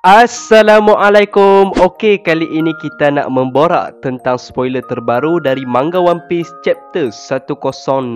Assalamualaikum. Okey, kali ini kita nak memborak tentang spoiler terbaru dari manga One Piece chapter 1063.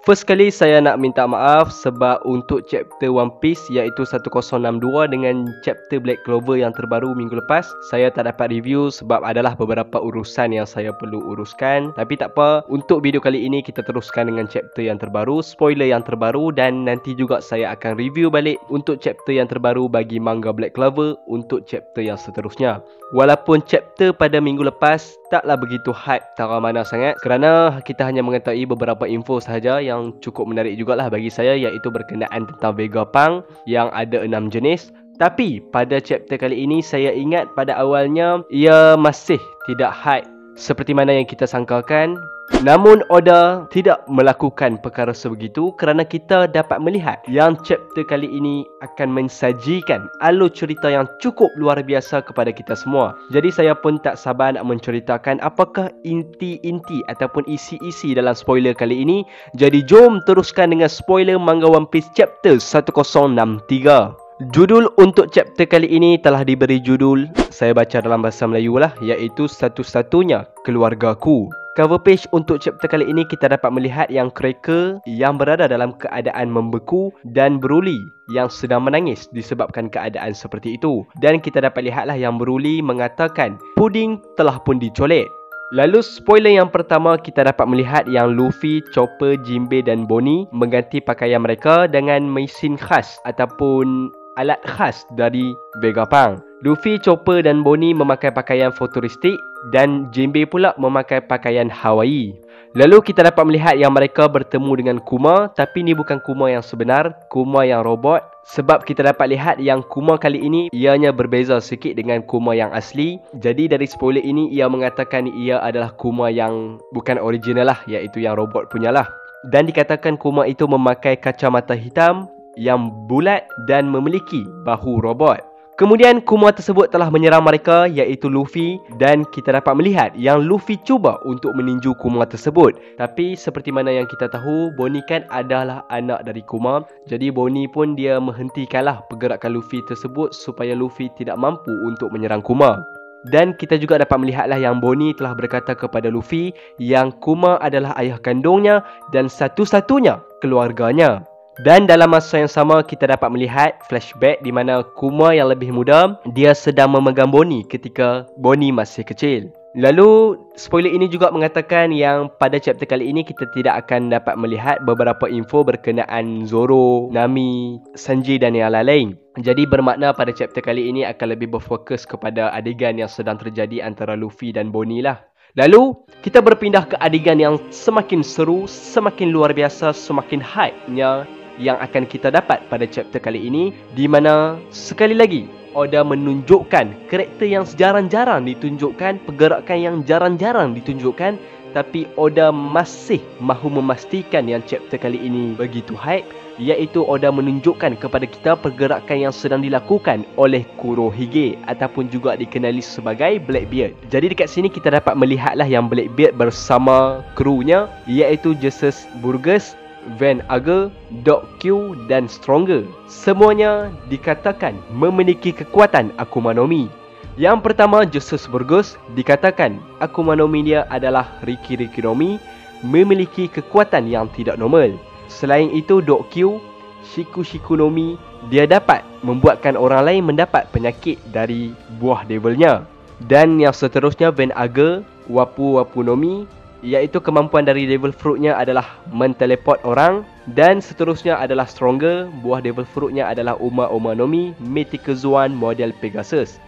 First kali saya nak minta maaf sebab untuk chapter One Piece iaitu 1062 dengan chapter Black Clover yang terbaru minggu lepas, saya tak dapat review sebab adalah beberapa urusan yang saya perlu uruskan. Tapi tak apa, untuk video kali ini kita teruskan dengan chapter yang terbaru, spoiler yang terbaru, dan nanti juga saya akan review balik untuk chapter yang terbaru bagi manga Black Clover untuk chapter yang seterusnya. Walaupun chapter pada minggu lepas taklah begitu hype tara mana sangat kerana kita hanya mengetahui beberapa info sahaja yang cukup menarik jugalah bagi saya, iaitu berkenaan tentang Vegapunk yang ada 6 jenis. Tapi pada chapter kali ini saya ingat pada awalnya ia masih tidak hype seperti mana yang kita sangkakan. Namun Oda tidak melakukan perkara sebegitu kerana kita dapat melihat yang chapter kali ini akan mensajikan alur cerita yang cukup luar biasa kepada kita semua. Jadi saya pun tak sabar nak menceritakan apakah inti-inti ataupun isi-isi dalam spoiler kali ini. Jadi jom teruskan dengan spoiler manga One Piece chapter 1063. Judul untuk chapter kali ini telah diberi judul, saya baca dalam bahasa Melayu lah, iaitu Satu-Satunya Keluargaku. Cover page untuk chapter kali ini kita dapat melihat yang Cracker yang berada dalam keadaan membeku dan Broly yang sedang menangis disebabkan keadaan seperti itu. Dan kita dapat lihatlah yang Broly mengatakan puding telah pun dicolek. Lalu spoiler yang pertama kita dapat melihat yang Luffy, Chopper, Jinbe dan Bonnie mengganti pakaian mereka dengan mesin khas ataupun alat khas dari Vegapunk. Luffy, Chopper dan Bonnie memakai pakaian futuristik dan Jinbe pula memakai pakaian Hawaii. Lalu kita dapat melihat yang mereka bertemu dengan Kuma, tapi ni bukan Kuma yang sebenar, Kuma yang robot. Sebab kita dapat lihat yang Kuma kali ini ianya berbeza sikit dengan Kuma yang asli. Jadi dari spoiler ini ia mengatakan ia adalah Kuma yang bukan original lah, iaitu yang robot punyalah. Dan dikatakan Kuma itu memakai kacamata hitam yang bulat dan memiliki bahu robot. Kemudian Kuma tersebut telah menyerang mereka, iaitu Luffy, dan kita dapat melihat yang Luffy cuba untuk meninju Kuma tersebut. Tapi seperti mana yang kita tahu, Bonnie kan adalah anak dari Kuma. Jadi Bonnie pun dia menghentikanlah pergerakan Luffy tersebut supaya Luffy tidak mampu untuk menyerang Kuma. Dan kita juga dapat melihatlah yang Bonnie telah berkata kepada Luffy yang Kuma adalah ayah kandungnya dan satu-satunya keluarganya. Dan dalam masa yang sama kita dapat melihat flashback di mana Kuma yang lebih muda dia sedang memegang Bonnie ketika Bonnie masih kecil. Lalu spoiler ini juga mengatakan yang pada chapter kali ini kita tidak akan dapat melihat beberapa info berkenaan Zoro, Nami, Sanji dan yang lain-lain. Jadi bermakna pada chapter kali ini akan lebih berfokus kepada adegan yang sedang terjadi antara Luffy dan Bonnie lah. Lalu kita berpindah ke adegan yang semakin seru, semakin luar biasa, semakin hype-nya yang akan kita dapat pada chapter kali ini, di mana sekali lagi Oda menunjukkan karakter yang jarang-jarang ditunjukkan, pergerakan yang jarang-jarang ditunjukkan, tapi Oda masih mahu memastikan yang chapter kali ini begitu hype, iaitu Oda menunjukkan kepada kita pergerakan yang sedang dilakukan oleh Kurohige ataupun juga dikenali sebagai Blackbeard. Jadi dekat sini kita dapat melihatlah yang Blackbeard bersama krunya, iaitu Jesus Burgess, Van Ager, Doc Q dan Stronger. Semuanya dikatakan memiliki kekuatan Akuma no Mi. Yang pertama, Jesus Burgos dikatakan Akuma no Mi dia adalah Riki Riki no Mi, memiliki kekuatan yang tidak normal. Selain itu, Doc Q, Shiku Shiku no Mi, dia dapat membuatkan orang lain mendapat penyakit dari buah devilnya. Dan yang seterusnya, Van Ager, Wapu Wapu no Mi, iaitu kemampuan dari devil fruitnya adalah menteleport orang. Dan seterusnya adalah Stronger, buah devil fruitnya adalah Uma Uma no Mi, Mythical Swan model Pegasus.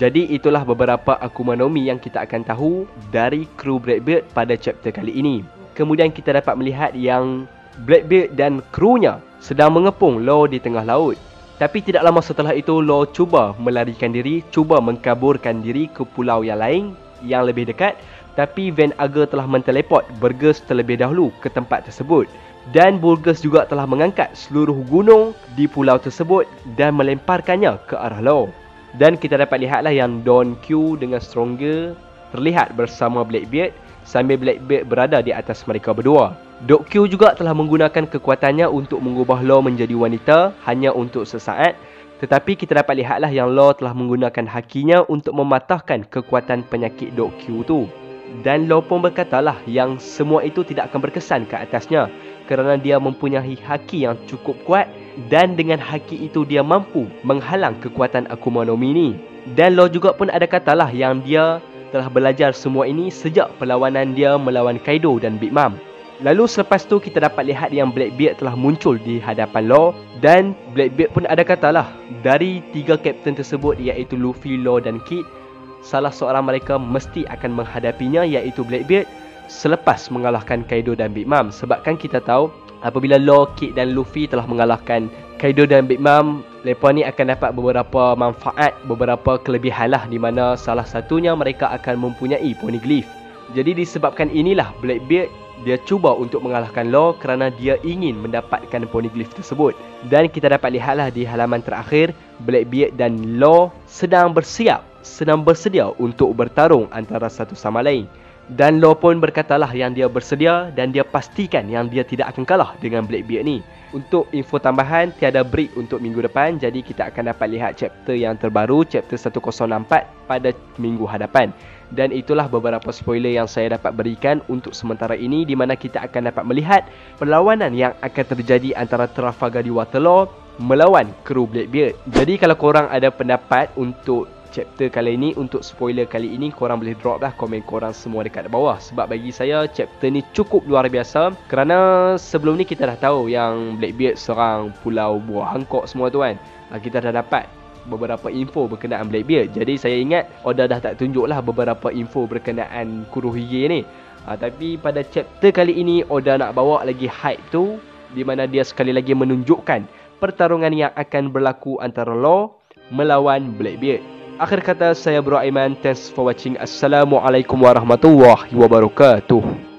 Jadi itulah beberapa Akuma no Mi yang kita akan tahu dari kru Blackbeard pada chapter kali ini. Kemudian kita dapat melihat yang Blackbeard dan krunya sedang mengepung Law di tengah laut. Tapi tidak lama setelah itu Law cuba melarikan diri, cuba mengkaburkan diri ke pulau yang lain yang lebih dekat. Tapi Van Ager telah menteleport Burgess terlebih dahulu ke tempat tersebut. Dan Burgess juga telah mengangkat seluruh gunung di pulau tersebut dan melemparkannya ke arah Law. Dan kita dapat lihatlah yang Don Q dengan Stronger terlihat bersama Blackbeard sambil Blackbeard berada di atas mereka berdua. Doc Q juga telah menggunakan kekuatannya untuk mengubah Law menjadi wanita hanya untuk sesaat. Tetapi kita dapat lihatlah yang Law telah menggunakan hakinya untuk mematahkan kekuatan penyakit Dok Q tu. Dan Law pun berkatalah yang semua itu tidak akan berkesan ke atasnya kerana dia mempunyai haki yang cukup kuat dan dengan haki itu dia mampu menghalang kekuatan Akuma no Mi ni. Dan Law juga pun ada katalah yang dia telah belajar semua ini sejak perlawanan dia melawan Kaido dan Big Mom. Lalu selepas tu kita dapat lihat yang Blackbeard telah muncul di hadapan Law dan Blackbeard pun ada katalah dari 3 kapten tersebut iaitu Luffy, Law dan Kid, salah seorang mereka mesti akan menghadapinya iaitu Blackbeard selepas mengalahkan Kaido dan Big Mom. Sebabkan kita tahu apabila Law, Kid dan Luffy telah mengalahkan Kaido dan Big Mom, mereka ni akan dapat beberapa manfaat, beberapa kelebihan lah, di mana salah satunya mereka akan mempunyai poneglyph. Jadi disebabkan inilah Blackbeard dia cuba untuk mengalahkan Law kerana dia ingin mendapatkan poneglyph tersebut. Dan kita dapat lihatlah di halaman terakhir, Blackbeard dan Law sedang bersedia untuk bertarung antara satu sama lain. Dan Law pun berkatalah yang dia bersedia dan dia pastikan yang dia tidak akan kalah dengan Blackbeard ni. Untuk info tambahan, tiada break untuk minggu depan, jadi kita akan dapat lihat chapter yang terbaru, chapter 1064 pada minggu hadapan. Dan itulah beberapa spoiler yang saya dapat berikan untuk sementara ini, di mana kita akan dapat melihat perlawanan yang akan terjadi antara Trafalgar di Waterloo melawan kru Blackbeard. Jadi kalau korang ada pendapat untuk chapter kali ini, untuk spoiler kali ini, korang boleh drop lah komen korang semua dekat bawah. Sebab bagi saya chapter ni cukup luar biasa, kerana sebelum ni kita dah tahu yang Blackbeard serang pulau buah Hancock semua tu kan. Kita dah dapat beberapa info berkenaan Blackbeard. Jadi saya ingat Oda dah tak tunjuk lah beberapa info berkenaan Kurohige ni. Tapi pada chapter kali ini Oda nak bawa lagi hype tu, di mana dia sekali lagi menunjukkan pertarungan yang akan berlaku antara Law melawan Blackbeard. Akhir kata, saya Bro Aiman. Thanks for watching. Assalamualaikum warahmatullahi wabarakatuh.